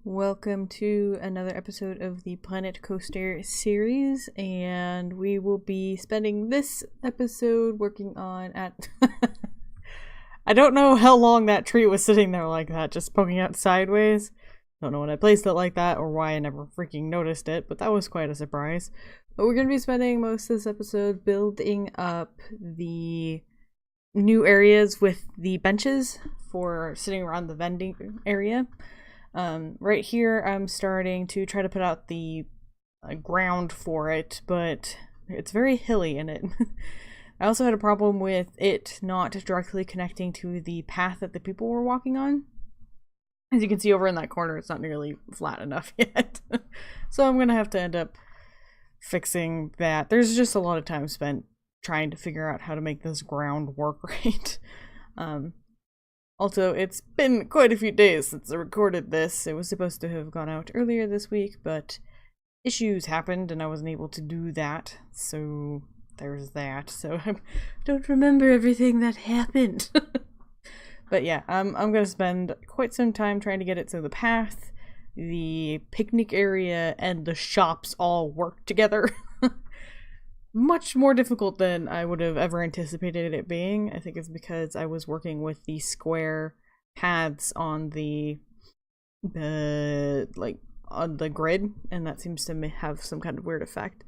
Welcome to another episode of the Planet Coaster series, and we will be spending this episode working on I don't know how long that tree was sitting there like that, just poking out sideways. Don't know when I placed it like that or why I never freaking noticed it, but that was quite a surprise. But we're going to be spending most of this episode building up the new areas with the benches for sitting around the vending area. Right here I'm starting to try to put out the ground for it, but it's very hilly in it. I also had a problem with it not directly connecting to the path that the people were walking on. As you can see over in that corner, it's not nearly flat enough yet. So I'm gonna have to end up fixing that. There's just a lot of time spent trying to figure out how to make this ground work right. Also, it's been quite a few days since I recorded this. It was supposed to have gone out earlier this week, but issues happened and I wasn't able to do that. So there's that. So I don't remember everything that happened. But yeah, I'm gonna spend quite some time trying to get it so the path, the picnic area, and the shops all work together. Much more difficult than I would have ever anticipated it being. I think it's because I was working with the square paths on the on the grid, and that seems to have some kind of weird effect.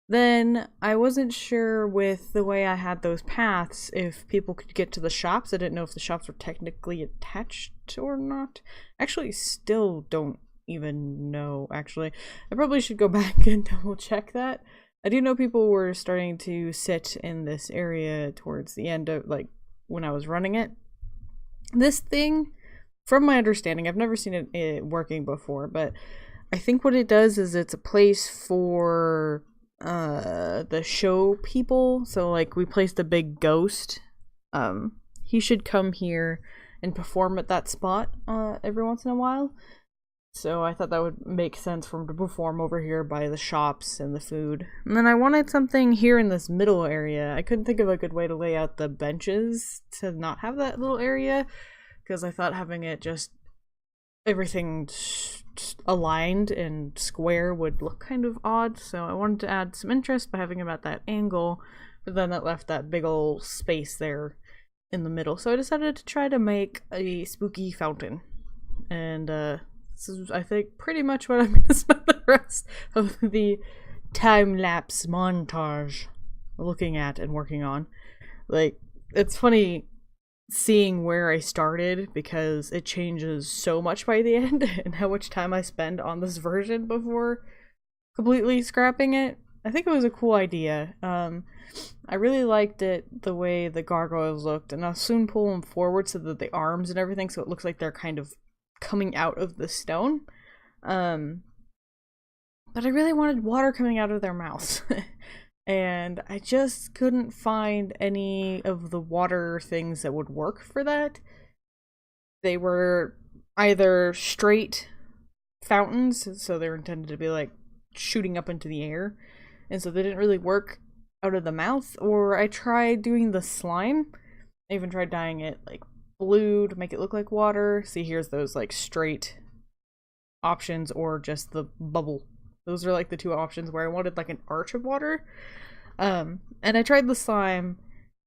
Then I wasn't sure with the way I had those paths if people could get to the shops. I didn't know if the shops were technically attached or not. Actually, still don't even know, actually. I probably should go back and double check that. I do know people were starting to sit in this area towards the end of, when I was running it. This thing, from my understanding, I've never seen it working before, but I think what it does is it's a place for the show people. So, we placed a big ghost. He should come here and perform at that spot every once in a while. So I thought that would make sense for him to perform over here by the shops and the food. And then I wanted something here in this middle area. I couldn't think of a good way to lay out the benches to not have that little area, because I thought having it just everything aligned and square would look kind of odd. So I wanted to add some interest by having him at that angle, but then that left that big old space there in the middle. So I decided to try to make a spooky fountain. And this is, I think, pretty much what I'm going to spend the rest of the time-lapse montage looking at and working on. It's funny seeing where I started, because it changes so much by the end, and how much time I spend on this version before completely scrapping it. I think it was a cool idea. I really liked it, the way the gargoyles looked, and I'll soon pull them forward so that the arms and everything, so it looks like they're kind of coming out of the stone. But I really wanted water coming out of their mouths. And I just couldn't find any of the water things that would work for that. They were either straight fountains, so they were intended to be shooting up into the air, and so they didn't really work out of the mouth. Or I tried doing the slime. I even tried dyeing it blue to make it look like water. See, here's those straight options, or just the bubble. Those are the two options where I wanted an arch of water. And I tried the slime.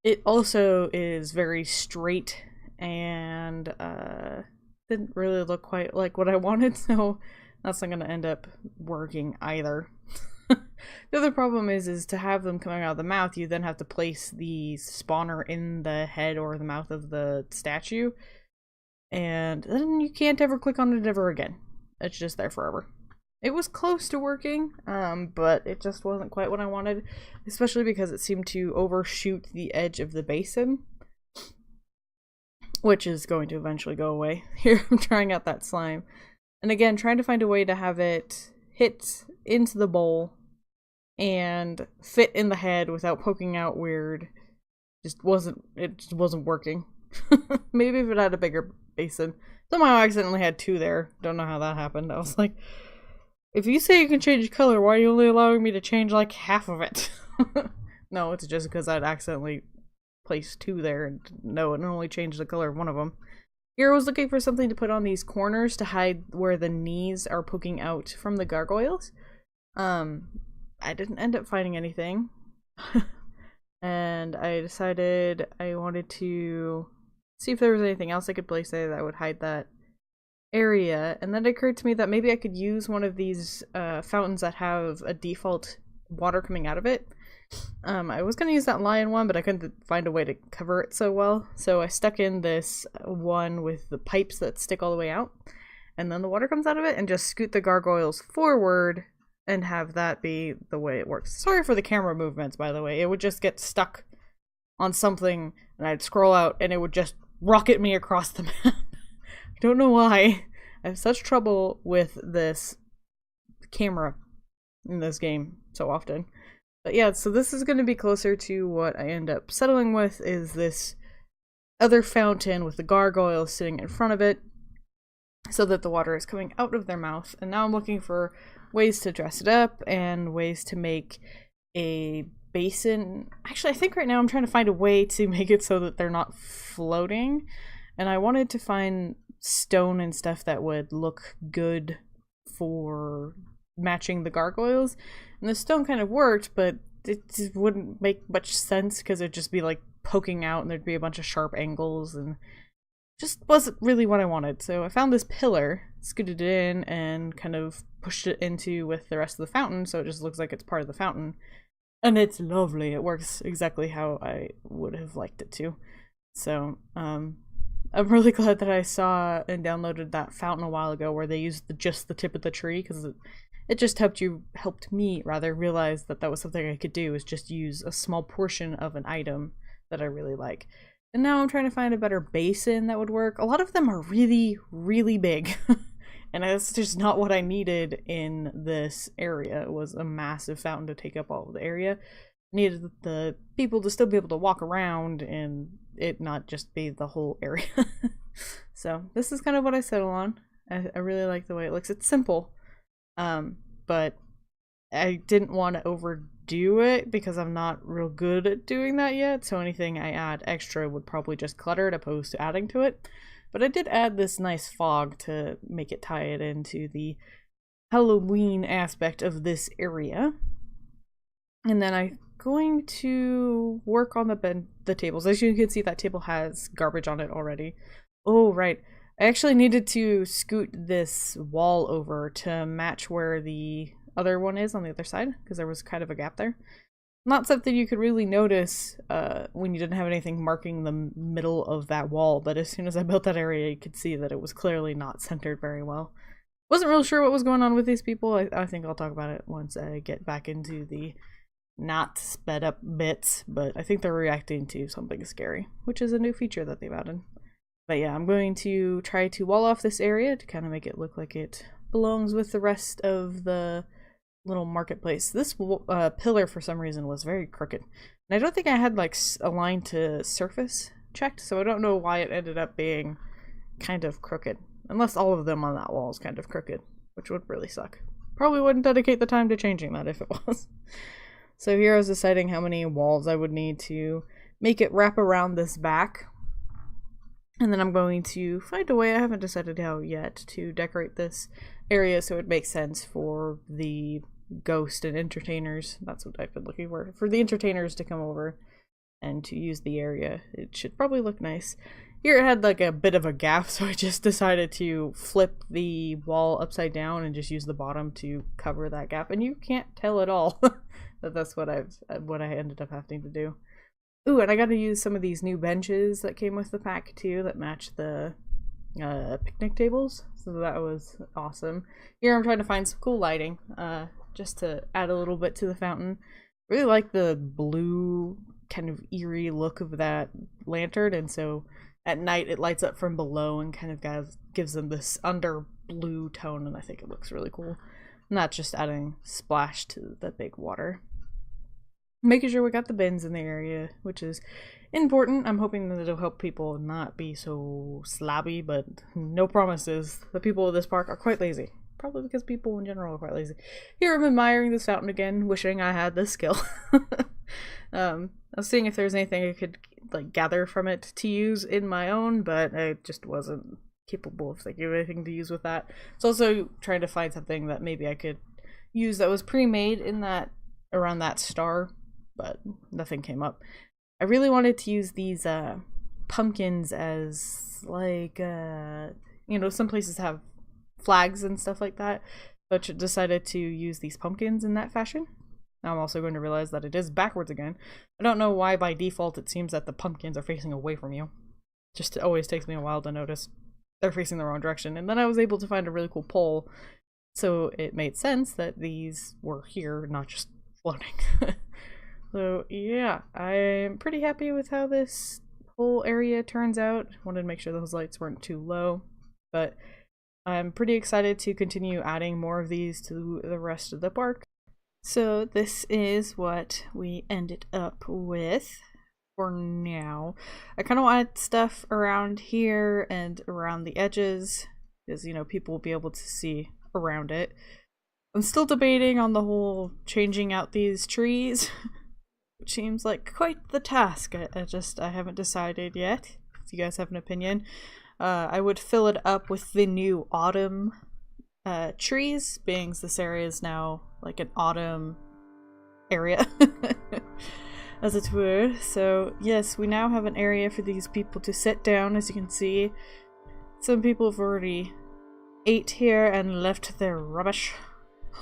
It also is very straight and didn't really look quite like what I wanted, so that's not gonna end up working either. The other problem is to have them coming out of the mouth, you then have to place the spawner in the head or the mouth of the statue, and then you can't ever click on it ever again. It's just there forever. It was close to working, but it just wasn't quite what I wanted, especially because it seemed to overshoot the edge of the basin, which is going to eventually go away. Here I'm trying out that slime, and again trying to find a way to have it hit into the bowl and fit in the head without poking out weird. It just wasn't working. Maybe if it had a bigger basin. Somehow I accidentally had two there. Don't know how that happened. I was like, if you say you can change color, why are you only allowing me to change half of it? No, it's just because I'd accidentally placed two there, and no, it only changed the color of one of them. Here I was looking for something to put on these corners to hide where the knees are poking out from the gargoyles. I didn't end up finding anything. And I decided I wanted to see if there was anything else I could place there that would hide that area. And then it occurred to me that maybe I could use one of these fountains that have a default water coming out of it. I was going to use that lion one, but I couldn't find a way to cover it so well. So I stuck in this one with the pipes that stick all the way out. And then the water comes out of it and just scoot the gargoyles forward and have that be the way it works. Sorry for the camera movements, by the way. It would just get stuck on something and I'd scroll out and it would just rocket me across the map. I don't know why. I have such trouble with this camera in this game so often. But yeah, so this is going to be closer to what I end up settling with, is this other fountain with the gargoyles sitting in front of it so that the water is coming out of their mouth. And now I'm looking for ways to dress it up and ways to make a basin. Actually, I think right now I'm trying to find a way to make it so that they're not floating. And I wanted to find stone and stuff that would look good for matching the gargoyles. And the stone kind of worked, but it just wouldn't make much sense because it'd just be like poking out and there'd be a bunch of sharp angles and just wasn't really what I wanted. So I found this pillar, scooted it in, and kind of pushed it into with the rest of the fountain so it just looks like it's part of the fountain. And it's lovely. It works exactly how I would have liked it to. So, I'm really glad that I saw and downloaded that fountain a while ago where they used just the tip of the tree, because it just helped me realize that that was something I could do, is just use a small portion of an item that I really like. And now I'm trying to find a better basin that would work. A lot of them are really, really big. And that's just not what I needed in this area. It was a massive fountain to take up all of the area. I needed the people to still be able to walk around and it not just be the whole area. So this is kind of what I settle on. I really like the way it looks. It's simple. But I didn't want to overdo it because I'm not real good at doing that yet, so anything I add extra would probably just clutter it opposed to adding to it. But I did add this nice fog to make it tie it into the Halloween aspect of this area. And then I'm going to work on the tables. As you can see, that table has garbage on it already. Oh, right. I actually needed to scoot this wall over to match where the other one is on the other side, because there was kind of a gap there. Not something you could really notice when you didn't have anything marking the middle of that wall, but as soon as I built that area, you could see that it was clearly not centered very well. Wasn't real sure what was going on with these people. I think I'll talk about it once I get back into the not sped up bits, but I think they're reacting to something scary, which is a new feature that they've added. But yeah, I'm going to try to wall off this area to kind of make it look like it belongs with the rest of the little marketplace. This pillar, for some reason, was very crooked. And I don't think I had, like, a line to surface checked, so I don't know why it ended up being kind of crooked. Unless all of them on that wall is kind of crooked, which would really suck. Probably wouldn't dedicate the time to changing that if it was. So here I was deciding how many walls I would need to make it wrap around this back. And then I'm going to find a way, I haven't decided how yet, to decorate this area so it makes sense for the ghost and entertainers. That's what I've been looking for the entertainers to come over and to use the area. It should probably look nice. Here it had like a bit of a gap, so I just decided to flip the wall upside down and just use the bottom to cover that gap. And you can't tell at all that that's what I ended up having to do. Ooh, and I got to use some of these new benches that came with the pack too that match the picnic tables, so that was awesome. Here I'm trying to find some cool lighting just to add a little bit to the fountain. Really like the blue kind of eerie look of that lantern, and so at night it lights up from below and kind of gives them this under blue tone, and I think it looks really cool. Not just adding splash to the big water. Making sure we got the bins in the area, which is important. I'm hoping that it'll help people not be so slobby, but no promises. The people of this park are quite lazy. Probably because people in general are quite lazy. Here I'm admiring this fountain again, wishing I had this skill. I was seeing if there's anything I could like gather from it to use in my own, but I just wasn't capable of thinking of anything to use with that. So also trying to find something that maybe I could use that was pre-made in that around that star, but nothing came up. I really wanted to use these pumpkins as like you know, some places have flags and stuff like that, but decided to use these pumpkins in that fashion. Now I'm also going to realize that it is backwards again. I don't know why by default it seems that the pumpkins are facing away from you. Just it always takes me a while to notice they're facing the wrong direction. And then I was able to find a really cool pole, so it made sense that these were here, not just floating. So yeah, I'm pretty happy with how this whole area turns out. Wanted to make sure those lights weren't too low, but I'm pretty excited to continue adding more of these to the rest of the park. So this is what we ended up with for now. I kind of wanted stuff around here and around the edges, because, you know, people will be able to see around it. I'm still debating on the whole changing out these trees, which seems like quite the task. I haven't decided yet. If you guys have an opinion, I would fill it up with the new autumn trees, being this area is now like an autumn area, as it were. So yes, we now have an area for these people to sit down. As you can see, some people have already ate here and left their rubbish.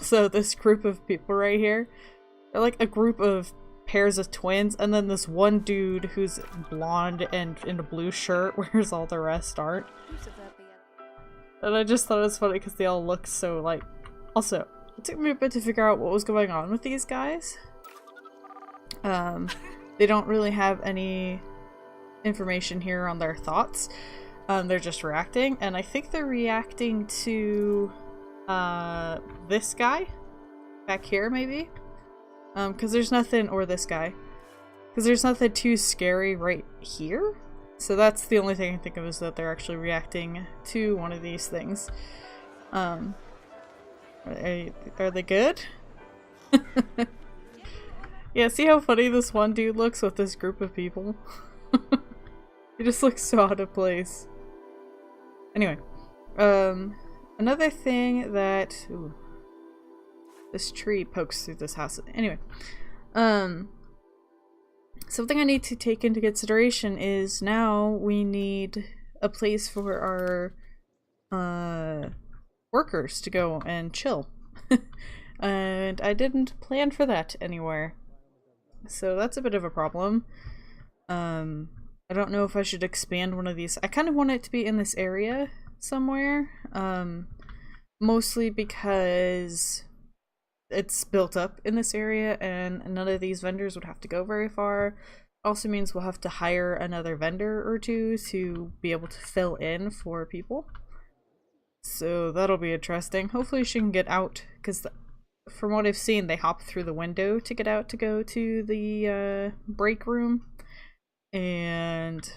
So this group of people right here, they're like a group of pairs of twins, and then this one dude who's blonde and in a blue shirt, whereas all the rest aren't. And I just thought it was funny because they all look so like... Also, it took me a bit to figure out what was going on with these guys. They don't really have any information here on their thoughts. They're just reacting, and I think they're reacting to this guy back here, maybe? Because there's nothing, or this guy. Because there's nothing too scary right here. So that's the only thing I think of, is that they're actually reacting to one of these things. Are they good? Yeah, see how funny this one dude looks with this group of people? He just looks so out of place. Anyway, another thing that... Ooh, this tree pokes through this house. Anyway, something I need to take into consideration is now we need a place for our workers to go and chill. And I didn't plan for that anywhere. So that's a bit of a problem. I don't know if I should expand one of these. I kind of want it to be in this area somewhere. Mostly because it's built up in this area and none of these vendors would have to go very far. Also means we'll have to hire another vendor or two to be able to fill in for people. So that'll be interesting. Hopefully she can get out, because from what I've seen, they hop through the window to get out to go to the break room. And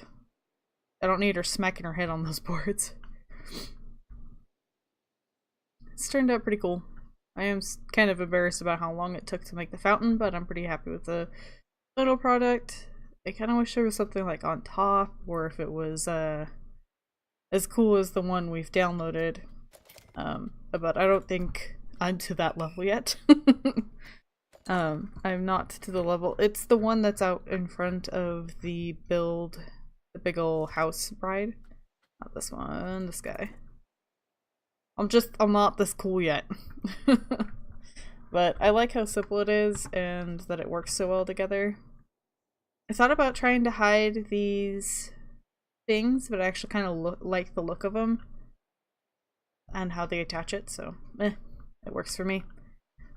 I don't need her smacking her head on those boards. It's turned out pretty cool. I am kind of embarrassed about how long it took to make the fountain, but I'm pretty happy with the final product. I kind of wish there was something like on top, or if it was as cool as the one we've downloaded. But I don't think I'm to that level yet. I'm not to the level. It's the one that's out in front of the build, the big ol' house bride. Not this one, this guy. I'm not this cool yet. But I like how simple it is and that it works so well together. I thought about trying to hide these things, but I actually kind of like the look of them and how they attach it, so it works for me.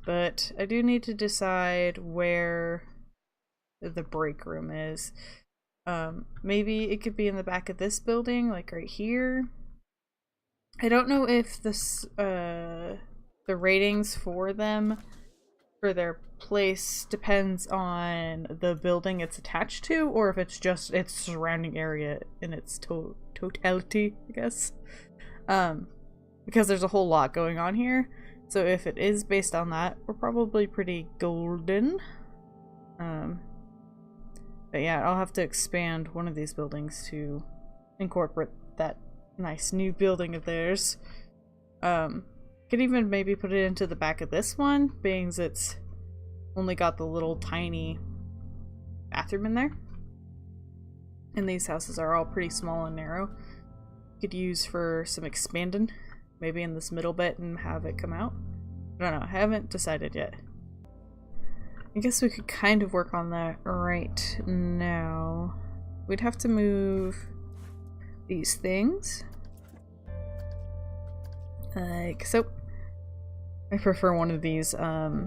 But I do need to decide where the break room is. Maybe it could be in the back of this building, like right here. I don't know if this the ratings for them, for their place, depends on the building it's attached to, or if it's just its surrounding area in its totality, I guess. Because there's a whole lot going on here. So if it is based on that, we're probably pretty golden. But yeah, I'll have to expand one of these buildings to incorporate that nice new building of theirs. Could even maybe put it into the back of this one, being as it's only got the little tiny bathroom in there. And these houses are all pretty small and narrow. Could use for some expanding, maybe in this middle bit and have it come out. I don't know, I haven't decided yet. I guess we could kind of work on that right now. We'd have to move these things. Like so. I prefer one of these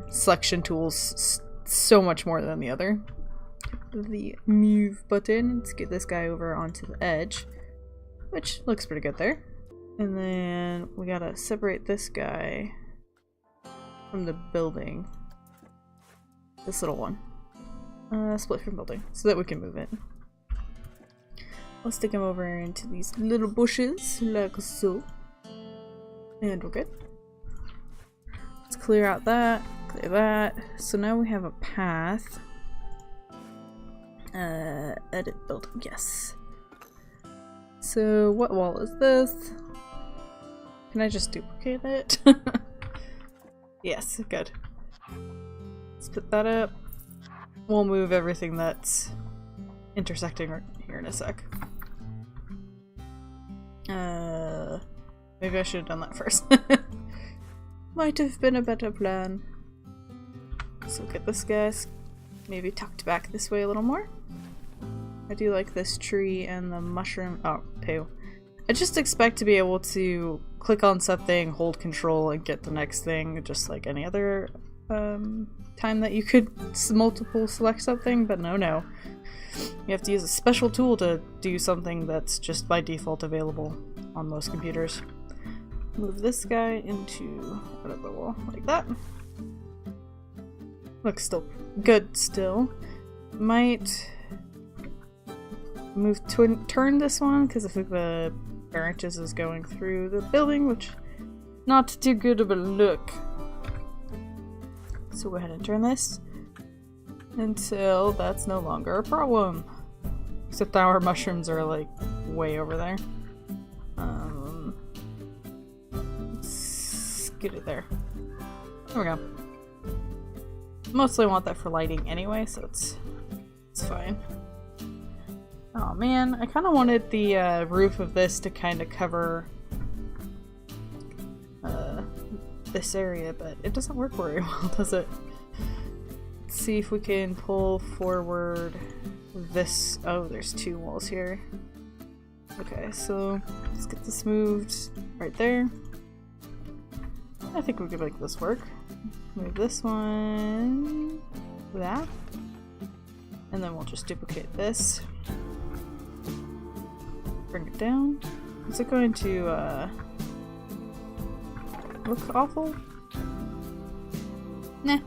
selection tools so much more than the other. The move button. Let's get this guy over onto the edge, which looks pretty good there. And then we gotta separate this guy from the building. This little one. Split from building, so that we can move it. We'll stick him over into these little bushes, like so. And we're good. Let's clear out that, clear that. So now we have a path. Edit building, yes. So what wall is this? Can I just duplicate it? Yes, good. Let's put that up. We'll move everything that's intersecting right here in a sec. Maybe I should have done that first. Might have been a better plan. So get this guy maybe tucked back this way a little more. I do like this tree and the mushroom. Oh, poo. I just expect to be able to click on something, hold control, and get the next thing, just like any other time that you could multiple select something, but no. You have to use a special tool to do something that's just by default available on most computers. Move this guy into another wall, like that. Looks still good still. Might move to turn this one, because I think the branches is going through the building, which not too good of a look. So go ahead and turn this until that's no longer a problem. Except our mushrooms are like way over there. Let's get it there. There we go. Mostly want that for lighting anyway, so it's fine. Oh man, I kind of wanted the roof of this to kind of cover this area, but it doesn't work very well, does it? Let's see if we can pull forward this. Oh, there's two walls here. Okay, so let's get this moved right there. I think we could make this work. Move this one, that, and then we'll just duplicate this. Bring it down. Is it going to look awful? Nah.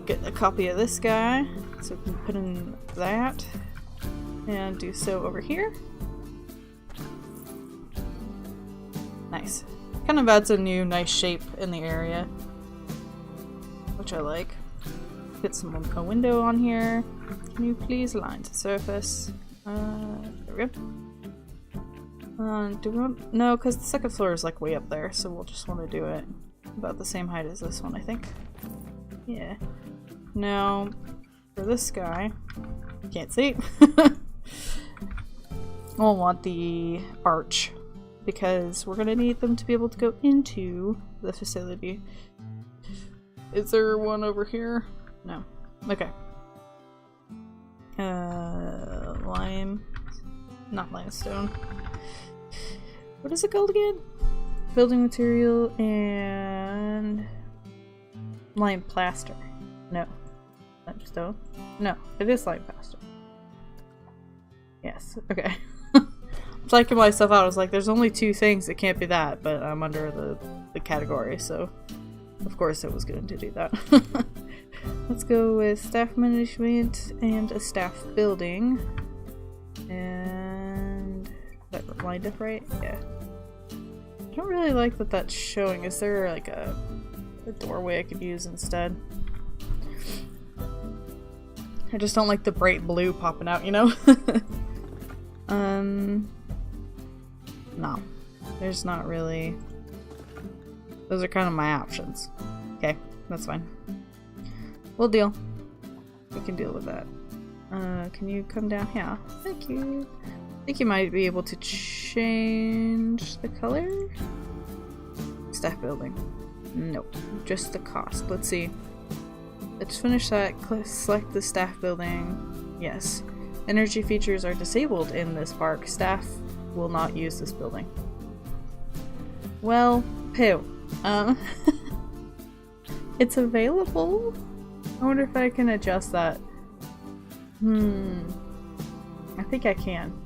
Get a copy of this guy so we can put in that and do so over here. Nice. Kind of adds a new nice shape in the area, which I like. Get a window on here. Can you please align to surface? There we go. Do we want— no, because the second floor is like way up there, so we'll just want to do it about the same height as this one, I think. Yeah. Now, for this guy, can't see. We'll want the arch, because we're gonna need them to be able to go into the facility. Is there one over here? No. Okay. Not limestone. What is it called again? Building material and lime plaster. No. Limestone? No, it is lime plaster. Yes, okay. I'm psyching myself out. I was like, there's only two things, it can't be that, but I'm under the category, so of course it was going to do that. Let's go with staff management and a staff building. And that lined up right? Yeah. I don't really like that that's showing. Is there like a doorway I could use instead? I just don't like the bright blue popping out, you know? No. There's not really... Those are kind of my options. Okay, that's fine. We'll deal. We can deal with that. Can you come down here? Thank you. I think you might be able to change the color? Staff building. Nope. Just the cost. Let's see. Let's finish that. Select the staff building. Yes. Energy features are disabled in this park. Staff will not use this building. Well, poo. It's available? I wonder if I can adjust that. I think I can.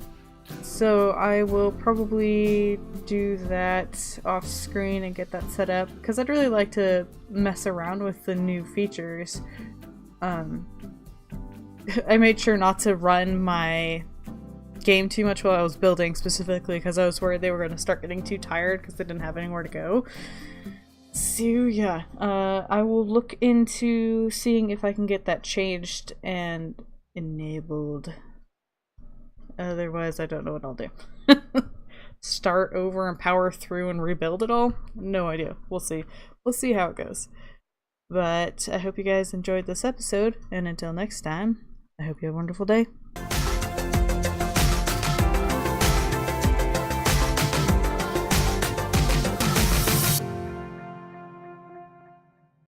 So I will probably do that off screen and get that set up because I'd really like to mess around with the new features. I made sure not to run my game too much while I was building, specifically because I was worried they were going to start getting too tired because they didn't have anywhere to go. So yeah, I will look into seeing if I can get that changed and enabled. Otherwise, I don't know what I'll do. Start over and power through and rebuild it all? No idea. We'll see. We'll see how it goes. But I hope you guys enjoyed this episode, and until next time, I hope you have a wonderful day.